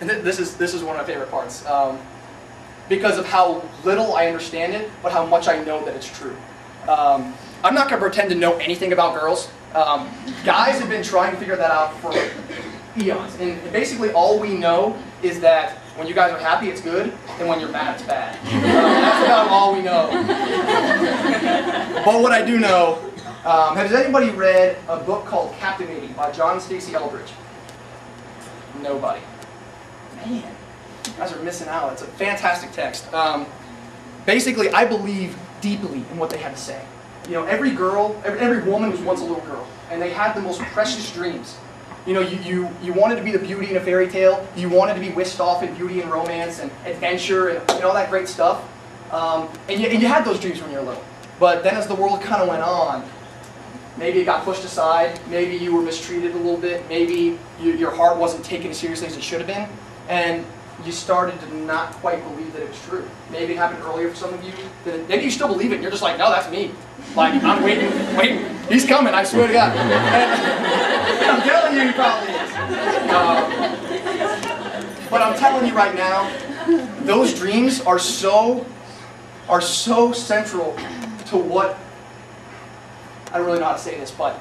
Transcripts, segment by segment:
And this is one of my favorite parts, because of how little I understand it, but how much I know that it's true. I'm not going to pretend to know anything about girls. Guys have been trying to figure that out for eons, and basically all we know is that when you guys are happy, it's good, and when you're mad, it's bad. That's about all we know. But what I do know, has anybody read a book called Captivating by John Stacey Eldridge? Nobody. Man, you guys are missing out. It's a fantastic text. Basically, I believe deeply in what they had to say. You know, every girl, every woman was once a little girl, and they had the most precious dreams. You know, you wanted to be the beauty in a fairy tale. You wanted to be whisked off in beauty and romance and adventure and all that great stuff. And you had those dreams when you were little. But then as the world kind of went on, maybe it got pushed aside. Maybe you were mistreated a little bit. Maybe your heart wasn't taken as seriously as it should have been. And you started to not quite believe that it was true. Maybe it happened earlier for some of you. Maybe you still believe it and you're just like, no, that's me. Like, I'm waiting. He's coming, I swear to God. And I'm telling you, he probably is. But I'm telling you right now, those dreams are so central to what, I don't really know how to say this, but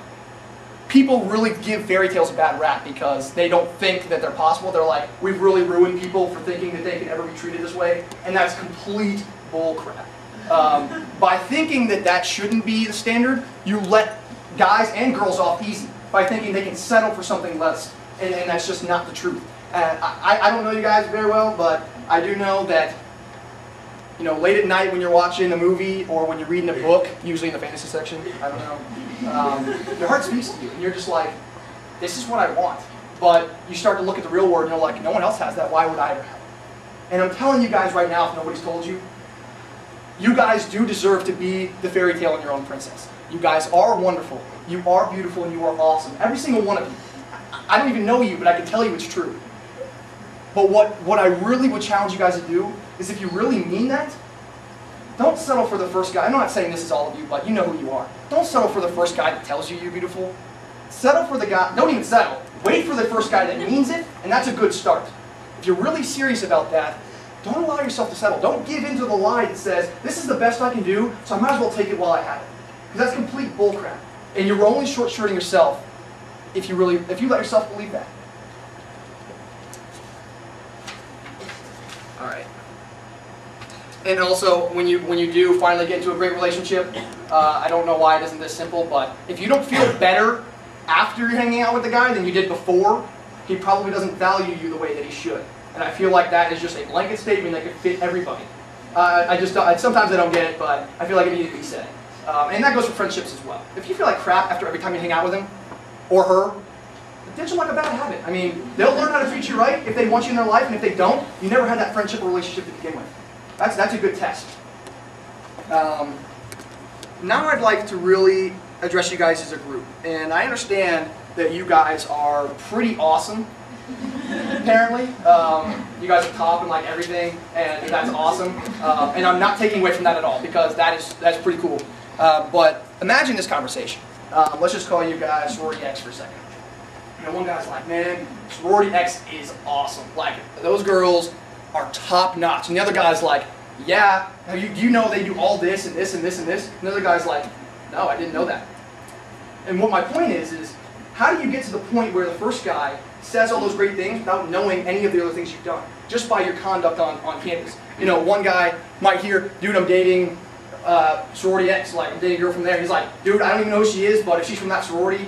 people really give fairy tales a bad rap because they don't think that they're possible. They're like, we've really ruined people for thinking that they can ever be treated this way, and that's complete bull crap. By thinking that that shouldn't be the standard, you let guys and girls off easy by thinking they can settle for something less, and that's just not the truth. I don't know you guys very well, but I do know that, you know, late at night when you're watching a movie or when you're reading a book, usually in the fantasy section, I don't know, your heart speaks to you, and you're just like, this is what I want. But you start to look at the real world, and you're like, no one else has that, why would I ever have it? And I'm telling you guys right now, if nobody's told you, you guys do deserve to be the fairy tale in your own princess. You guys are wonderful, you are beautiful, and you are awesome. Every single one of you. I don't even know you, but I can tell you it's true. But what I really would challenge you guys to do is, if you really mean that, don't settle for the first guy. I'm not saying this is all of you, but you know who you are. Don't settle for the first guy that tells you you're beautiful. Settle for the guy, don't even settle. Wait for the first guy that means it, and that's a good start. If you're really serious about that, don't allow yourself to settle. Don't give in to the lie that says, this is the best I can do, so I might as well take it while I have it. Because that's complete bullcrap. And you're only short-shirting yourself if you let yourself believe that. Alright. And also, when you do finally get into a great relationship, I don't know why it isn't this simple, but if you don't feel better after you're hanging out with the guy than you did before, he probably doesn't value you the way that he should. And I feel like that is just a blanket statement that could fit everybody. Sometimes I don't get it, but I feel like it needs to be said. And that goes for friendships as well. If you feel like crap after every time you hang out with him, or her, ditch them like a bad habit. I mean, they'll learn how to treat you right if they want you in their life, and if they don't, you never had that friendship or relationship to begin with. That's a good test. Now I'd like to really address you guys as a group. And I understand that you guys are pretty awesome, apparently. You guys are top in like everything, and that's awesome. And I'm not taking away from that at all, because that's pretty cool. But imagine this conversation. Let's just call you guys Sorority X for a second. You know, one guy's like, man, Sorority X is awesome. Like, those girls are top notch. And the other guy's like, yeah, do you know they do all this and this and this and this? And the other guy's like, no, I didn't know that. And what my point is how do you get to the point where the first guy says all those great things without knowing any of the other things you've done, just by your conduct on campus? You know, one guy might hear, dude, I'm dating Sorority X, like, I'm dating a girl from there. He's like, dude, I don't even know who she is, but if she's from that sorority,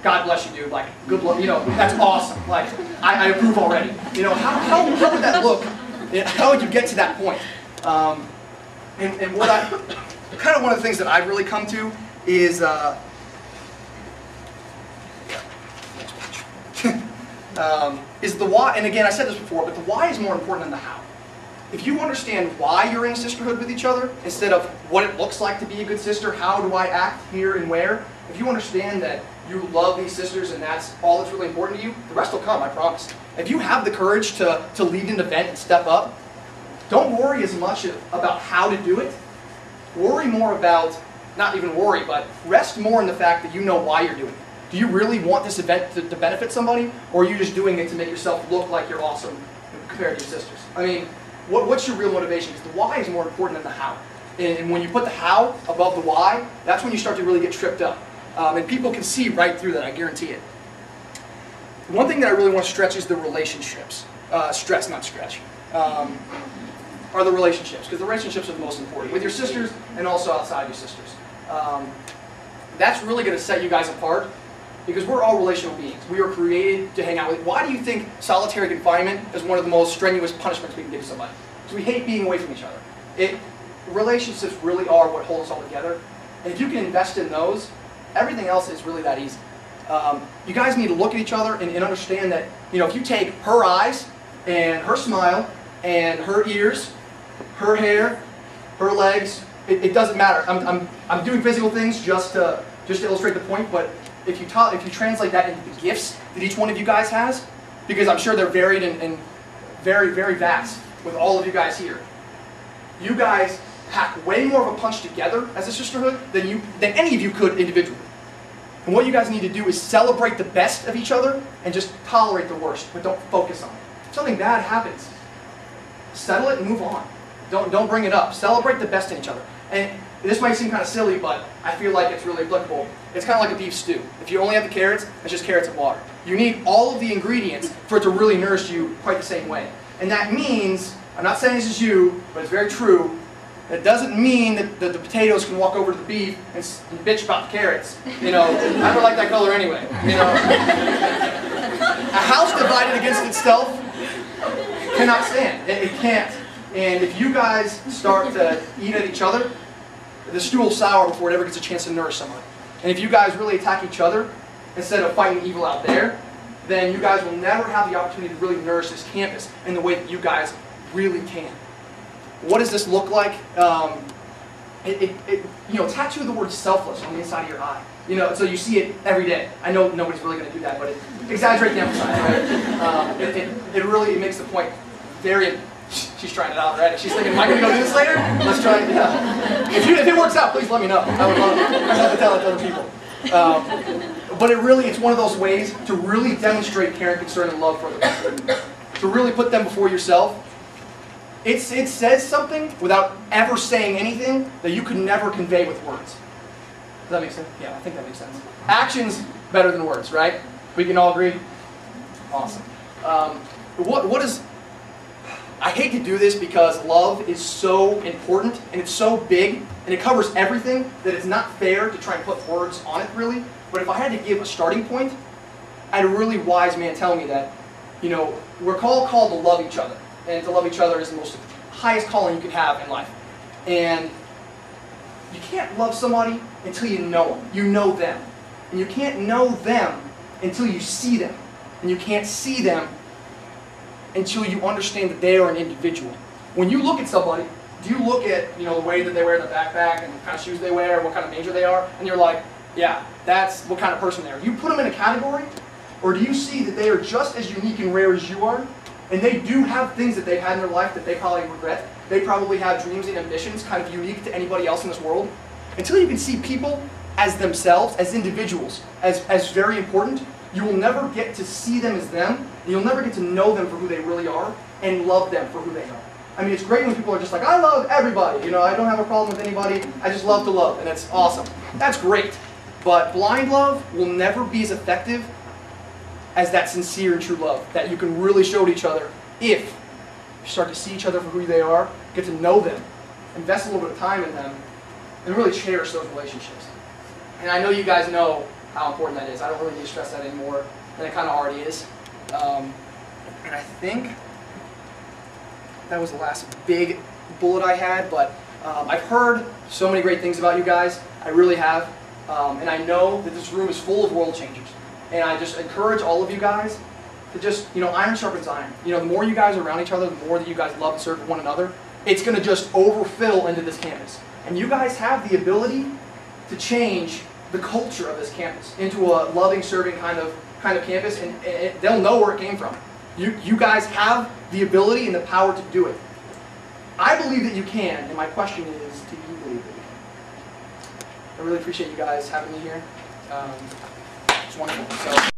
God bless you, dude. Like, good luck. You know, that's awesome. Like, I approve already. You know, how would that look? How would you get to that point? And what kind of one of the things that I've really come to is is the why. And again, I said this before, but the why is more important than the how. If you understand why you're in a sisterhood with each other, instead of what it looks like to be a good sister, how do I act here and where, if you understand that you love these sisters and that's all that's really important to you, the rest will come, I promise. If you have the courage to lead an event and step up, don't worry as much about how to do it. Worry more about, not even worry, but rest more in the fact that you know why you're doing it. Do you really want this event to benefit somebody, or are you just doing it to make yourself look like you're awesome compared to your sisters? I mean, what's your real motivation? Because the why is more important than the how. And when you put the how above the why, that's when you start to really get tripped up. And people can see right through that, I guarantee it. One thing that I really want to stretch is the relationships. Stress, not stretch. Are the relationships, because the relationships are the most important, with your sisters and also outside your sisters. That's really going to set you guys apart, because we're all relational beings. We are created to hang out with. Why do you think solitary confinement is one of the most strenuous punishments we can give somebody? Because we hate being away from each other. Relationships really are what hold us all together. And if you can invest in those, everything else is really that easy. You guys need to look at each other and understand that, if you take her eyes and her smile and her ears, her hair, her legs, it doesn't matter. I'm doing physical things just to illustrate the point, but if you translate that into the gifts that each one of you guys has, because I'm sure they're varied and very, very vast with all of you guys here. You guys pack way more of a punch together as a sisterhood than any of you could individually. And what you guys need to do is celebrate the best of each other and just tolerate the worst, but don't focus on it. If something bad happens, settle it and move on. Don't bring it up. Celebrate the best in each other. And this might seem kind of silly, but I feel like it's really applicable. It's kind of like a beef stew. If you only have the carrots, it's just carrots and water. You need all of the ingredients for it to really nourish you quite the same way. And that means, I'm not saying this is you, but it's very true, it doesn't mean that the potatoes can walk over to the beef and bitch about the carrots. I don't like that color anyway. A house divided against itself cannot stand. It can't. And if you guys start to eat at each other, the stew will sour before it ever gets a chance to nourish somebody. And if you guys really attack each other instead of fighting evil out there, then you guys will never have the opportunity to really nourish this campus in the way that you guys really can. What does this look like? Tattoo the word selfless on the inside of your eye. So you see it every day. I know nobody's really going to do that, but exaggerate the emphasis, right? It makes the point very. She's trying it out already. She's thinking, am I going to go do this later? Let's try it. Yeah. If it works out, please let me know. I would love to tell it to other people. But it's one of those ways to really demonstrate care and concern and love for other people. To really put them before yourself. It says something without ever saying anything that you could never convey with words. Does that make sense? Yeah, I think that makes sense. Actions better than words, right? We can all agree? Awesome. I hate to do this because love is so important and it's so big and it covers everything that it's not fair to try and put words on it really. But if I had to give a starting point, I had a really wise man tell me that, we're called to love each other. And to love each other is the most highest calling you could have in life. And you can't love somebody until you know them. You know them. And you can't know them until you see them. And you can't see them until you understand that they are an individual. When you look at somebody, do you look at the way that they wear the backpack and what kind of shoes they wear, what kind of major they are, and you're like, yeah, that's what kind of person they are. Do you put them in a category, or do you see that they are just as unique and rare as you are, and they do have things that they've had in their life that they probably regret. They probably have dreams and ambitions kind of unique to anybody else in this world. Until you can see people as themselves, as individuals, as very important, you will never get to see them as them, and you'll never get to know them for who they really are, and love them for who they are. I mean, it's great when people are just like, I love everybody, I don't have a problem with anybody, I just love to love, and it's awesome. That's great. But blind love will never be as effective as that sincere and true love that you can really show to each other if you start to see each other for who they are, get to know them, invest a little bit of time in them, and really cherish those relationships. And I know you guys know how important that is. I don't really need to stress that anymore, and it kind of already is. And I think that was the last big bullet I had, but I've heard so many great things about you guys. I really have. And I know that this room is full of world changers. And I just encourage all of you guys to just, iron sharpens iron. The more you guys are around each other, the more that you guys love and serve one another, it's going to just overfill into this campus. And you guys have the ability to change the culture of this campus into a loving, serving kind of campus, and they'll know where it came from. You guys have the ability and the power to do it. I believe that you can, and my question is, do you believe that you can? I really appreciate you guys having me here. It's wonderful. So.